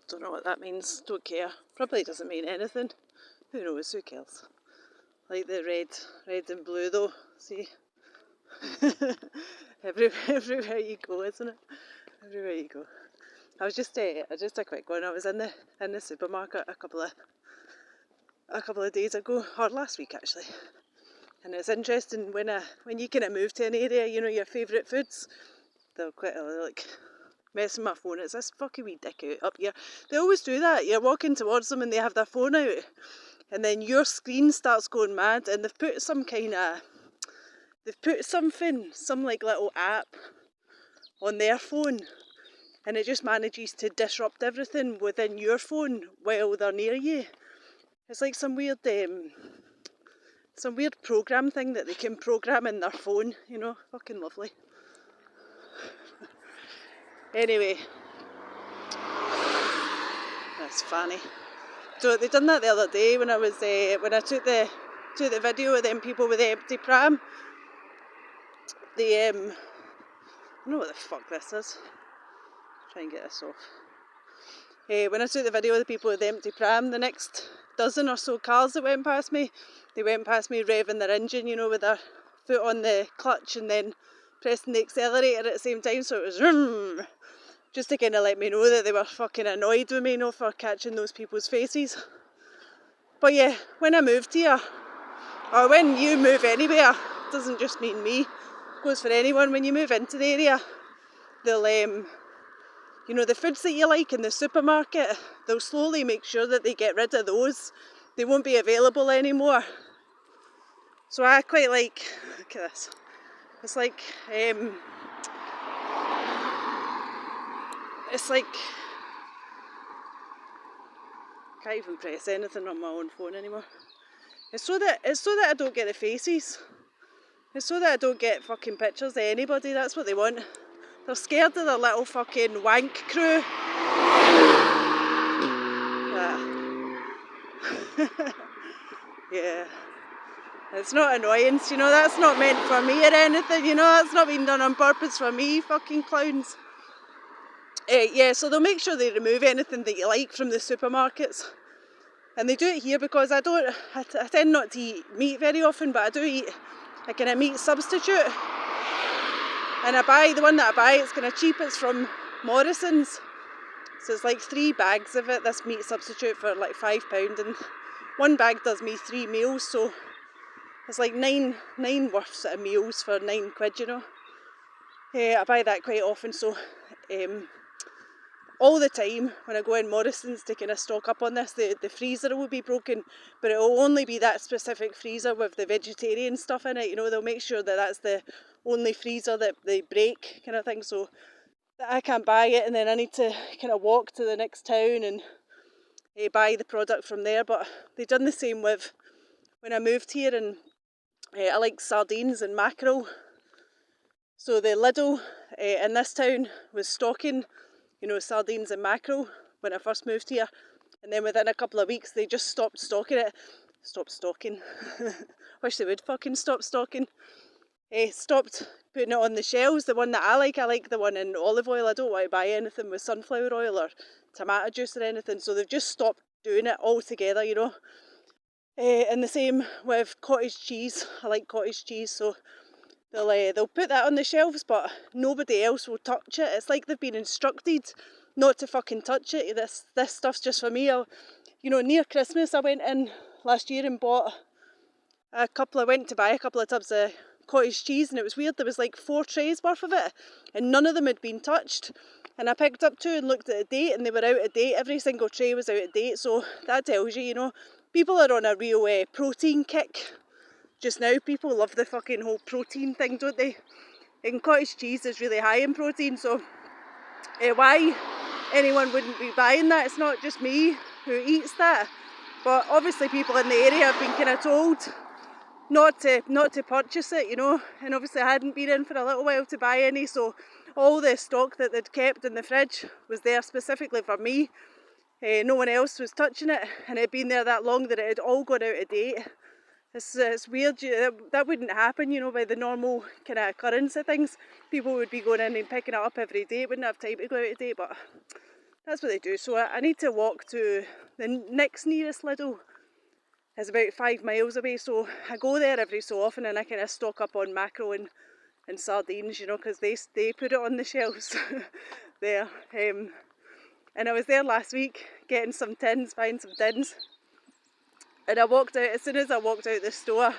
Don't know what that means, don't care. Probably doesn't mean anything. Who knows, who cares? Like the red and blue though, see? Everywhere you go, isn't it? Everywhere you go. I was just a quick one. I was in the supermarket a couple of days ago, or last week actually. And it's interesting when you kind of move to an area, you know, your favourite foods, they'll quite like messing my phone. It's this fucking wee dick out up here. They always do that. You're walking towards them and they have their phone out, and then your screen starts going mad, and they've put some like little app on their phone, and it just manages to disrupt everything within your phone while they're near you. It's like some weird program thing that they can program in their phone, you know, fucking lovely. Anyway, that's funny. So they done that the other day when I took the video of them people with the empty pram. I don't know what the fuck this is. Try and get this off. When I took the video of the people with the empty pram, the next dozen or so cars that went past me, they went past me revving their engine, you know, with their foot on the clutch and then pressing the accelerator at the same time, so it was vroom, just to kind of let me know that they were fucking annoyed with me, you know, for catching those people's faces. But yeah, when I moved here, or when you move anywhere, it doesn't just mean me, it goes for anyone. When you move into the area, they'll you know, the foods that you like in the supermarket, they'll slowly make sure that they get rid of those. They won't be available anymore. So I quite like, look at this, it's like, I can't even press anything on my own phone anymore. It's so that I don't get the faces. It's so that I don't get fucking pictures of anybody. That's what they want. They're scared of their little fucking wank crew. Yeah. It's not annoyance, you know, that's not meant for me or anything, you know, that's not been done on purpose for me, fucking clowns. Yeah, so they'll make sure they remove anything that you like from the supermarkets. And they do it here because I tend not to eat meat very often, but I do eat a kind of meat substitute. And the one that I buy, it's kind of cheap, it's from Morrison's. So it's like 3 bags of it, this meat substitute for like £5, and one bag does me 3 meals, so it's like nine worths of meals for £9, you know. I buy that quite often, so all the time when I go in Morrison's to kind of stock up on this, the freezer will be broken, but it will only be that specific freezer with the vegetarian stuff in it, you know. They'll make sure that that's the only freezer that they break, kind of thing, so that I can't buy it and then I need to kind of walk to the next town and buy the product from there. But they've done the same with when I moved here, and I like sardines and mackerel. So the Lidl in this town was stocking, you know, sardines and mackerel when I first moved here, and then within a couple of weeks they just stopped stocking it. Stopped stocking. Wish they would fucking stop stocking. Stopped putting it on the shelves. The one that I like the one in olive oil. I don't want to buy anything with sunflower oil or tomato juice or anything, so they've just stopped doing it altogether, you know. And the same with cottage cheese. I like cottage cheese, so they'll put that on the shelves, but nobody else will touch it. It's like they've been instructed not to fucking touch it. This stuff's just for me. You know, near Christmas I went in last year and bought I went to buy a couple of tubs of cottage cheese, and it was weird, there was like 4 trays worth of it and none of them had been touched, and I picked up 2 and looked at the date and they were out of date. Every single tray was out of date, so that tells you, you know, people are on a real protein kick just now. People love the fucking whole protein thing, don't they? And cottage cheese is really high in protein, so why anyone wouldn't be buying that, it's not just me who eats that, but obviously people in the area have been kind of told not to purchase it, you know, and obviously I hadn't been in for a little while to buy any, so all the stock that they'd kept in the fridge was there specifically for me. No one else was touching it, and it had been there that long that it had all gone out of date. It's weird, that wouldn't happen, you know, by the normal kind of occurrence of things. People would be going in and picking it up every day, wouldn't have time to go out of date, but that's what they do. So I need to walk to the next nearest Lidl. It's about 5 miles away, so I go there every so often and I kind of stock up on mackerel and sardines, you know, because they put it on the shelves there. And I was there last week getting some tins, buying some tins. And I walked out, as soon as I walked out the store,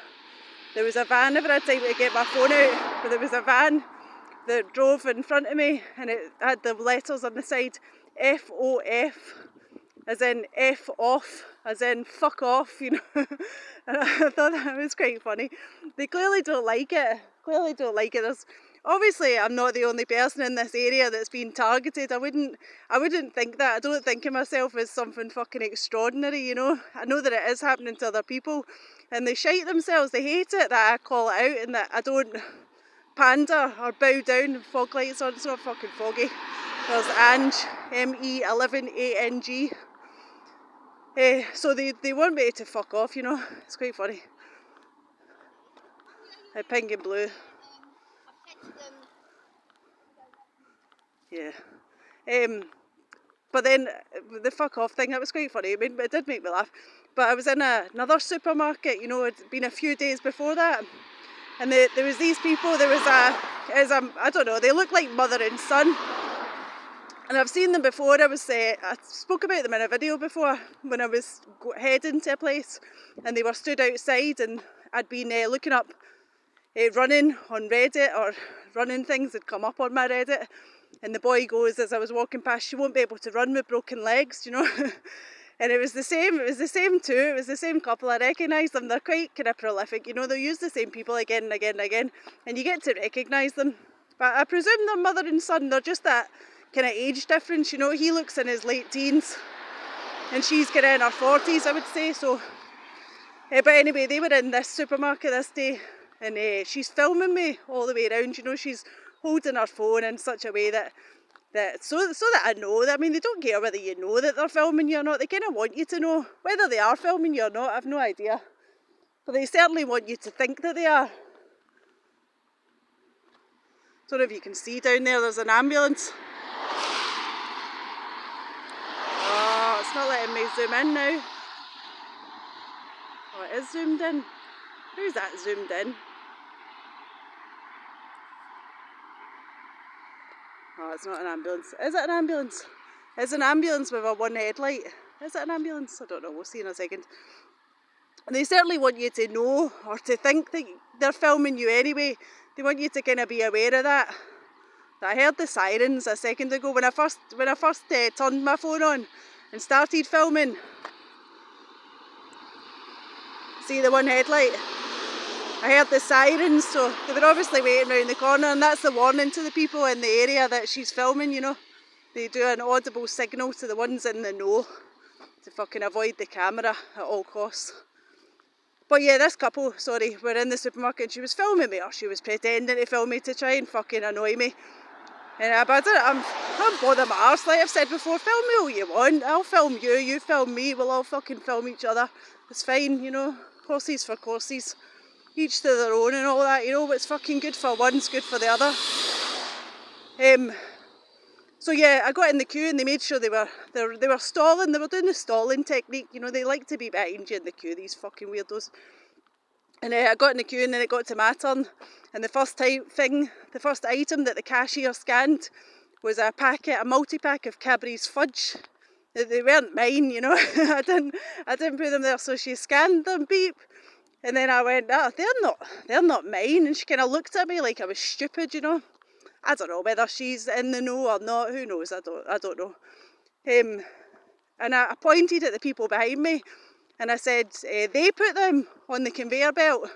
there was a van. Never had time to get my phone out, but there was a van that drove in front of me and it had the letters on the side, FOF, as in F off, as in fuck off, you know. And I thought that was quite funny. They clearly don't like it. There's obviously, I'm not the only person in this area that's been targeted. I wouldn't think that. I don't think of myself as something fucking extraordinary, you know. I know that it is happening to other people and they shite themselves. They hate it that I call it out and that I don't pander or bow down and fog lights on. It's not fucking foggy. There's Ange, M-E-11-A-N-G. So they want me to fuck off, you know. It's quite funny. Pink and blue. Yeah. But then the fuck off thing, that was quite funny. It did make me laugh. But I was in another supermarket, you know, it'd been a few days before that. And there was these people, there was I don't know, they look like mother and son. And I've seen them before. I spoke about them in a video before when I was heading to a place and they were stood outside and I'd been looking up running on Reddit, or running things had come up on my Reddit, and the boy goes, as I was walking past, you won't be able to run with broken legs, you know. And it was the same too. It was the same couple. I recognised them. They're quite kind of prolific, you know. They'll use the same people again and again and again, and you get to recognise them. But I presume they're mother and son. They're just that kind of age difference, you know. He looks in his late teens and she's kind of in her 40s, I would say. So but anyway, they were in this supermarket this day and she's filming me all the way around, you know. She's holding her phone in such a way that so that I know. I mean, they don't care whether you know that they're filming you or not. They kind of want you to know. Whether they are filming you or not, I've no idea, but they certainly want you to think that they are. Don't know if you can see down there's an ambulance. Oh, it's not letting me zoom in now. Oh, it is zoomed in. Who's that zoomed in? Oh, it's not an ambulance. Is it an ambulance? It's an ambulance with a one headlight. Is it an ambulance? I don't know. We'll see in a second. And they certainly want you to know or to think that they're filming you anyway. They want you to kind of be aware of that. I heard the sirens a second ago when I first turned my phone on and started filming. See the one headlight? I heard the sirens, so they were obviously waiting round the corner, and that's the warning to the people in the area that she's filming, you know. They do an audible signal to the ones in the know to fucking avoid the camera at all costs. But yeah, this couple, were in the supermarket and she was filming me, or she was pretending to film me to try and fucking annoy me. And but I'm bother my arse, like I've said before. Film me all you want. I'll film you, you film me, we'll all fucking film each other. It's fine, you know. Horses for courses. Each to their own and all that, you know. What's fucking good for one's good for the other. So yeah, I got in the queue and they made sure they were stalling. They were doing the stalling technique, you know. They like to be behind you in the queue, these fucking weirdos. And I got in the queue and then it got to my turn. And the first item that the cashier scanned was a multi-pack of Cadbury's fudge. They weren't mine, you know. I didn't put them there, so she scanned them, beep. And then I went, they're not mine. And she kind of looked at me like I was stupid, you know. I don't know whether she's in the know or not. Who knows? I don't know. And I pointed at the people behind me and I said, they put them on the conveyor belt.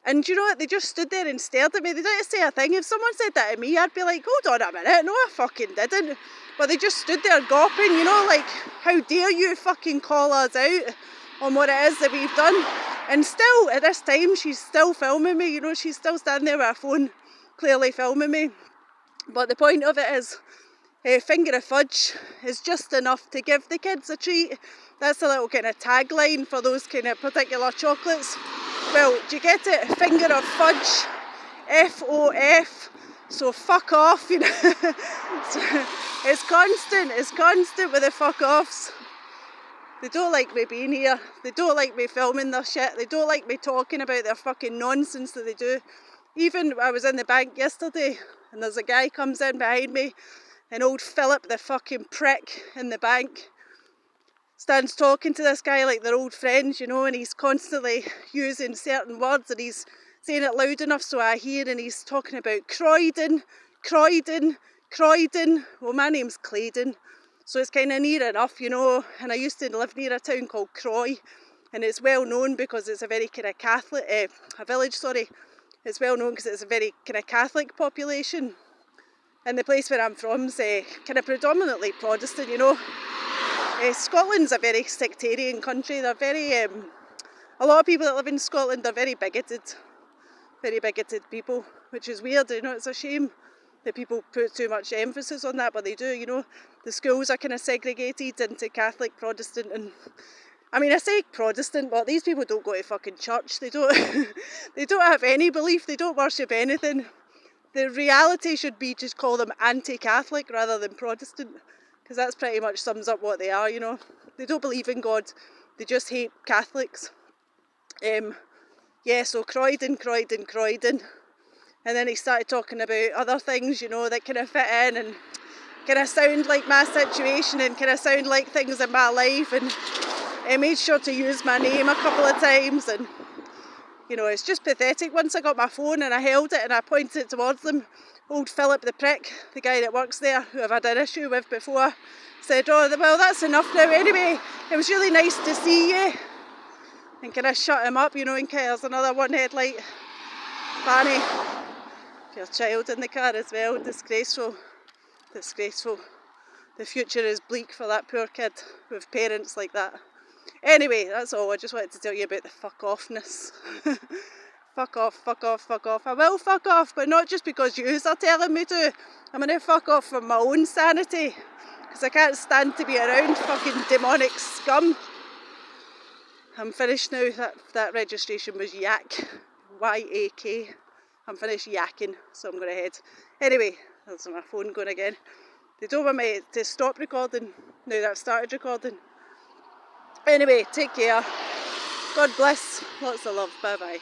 And you know what? They just stood there and stared at me. They didn't say a thing. If someone said that to me, I'd be like, hold on a minute. No, I fucking didn't. But they just stood there gawping, you know, like, how dare you fucking call us out on what it is that we've done. And still, at this time, she's still filming me, you know. She's still standing there with her phone, clearly filming me. But the point of it is, a finger of fudge is just enough to give the kids a treat. That's a little kind of tagline for those kind of particular chocolates. Well, do you get it? Finger of fudge, F-O-F. So fuck off, you know. It's constant with the fuck offs. They don't like me being here. They don't like me filming their shit. They don't like me talking about their fucking nonsense that they do. Even I was in the bank yesterday and there's a guy comes in behind me, and old Philip, the fucking prick in the bank, stands talking to this guy like they're old friends, you know, and he's constantly using certain words and he's saying it loud enough so I hear, and he's talking about Croydon. Well, my name's Claydon, so it's kind of near enough, you know, and I used to live near a town called Croy, and it's well known because it's a very kind of Catholic, a village, sorry. It's well known because it's a very kind of Catholic population, and the place where I'm from is kind of predominantly Protestant, you know. Scotland's a very sectarian country. They're very, a lot of people that live in Scotland are very bigoted people, which is weird, you know. It's a shame that people put too much emphasis on that, but they do, you know. The schools are kind of segregated into Catholic, Protestant, and I mean, I say Protestant, but these people don't go to fucking church. They don't they don't have any belief, they don't worship anything. The reality should be just call them anti-Catholic rather than Protestant, because that's pretty much sums up what they are, you know. They don't believe in God, they just hate Catholics. Yeah, so Croydon. And then he started talking about other things, you know, that kind of fit in and kind of sound like my situation and kind of sound like things in my life, and he made sure to use my name a couple of times, and you know, it's just pathetic. Once I got my phone and I held it and I pointed it towards them, old Philip the prick, the guy that works there, who I've had an issue with before, said, oh, well, that's enough now. Anyway, it was really nice to see you. And kind of shut him up, you know, in case there's another one headlight. Fanny, your child in the car as well, disgraceful. The future is bleak for that poor kid with parents like that. Anyway, that's all. I just wanted to tell you about the fuck offness. Fuck off. I will fuck off, but not just because you are telling me to. I'm going to fuck off for my own sanity, because I can't stand to be around fucking demonic scum. I'm finished now. That registration was yak. Y-A-K. I'm finished yakking, so I'm going to head. Anyway, there's my phone going again. They don't want me to stop recording now that I've started recording. Anyway, take care. God bless. Lots of love. Bye bye.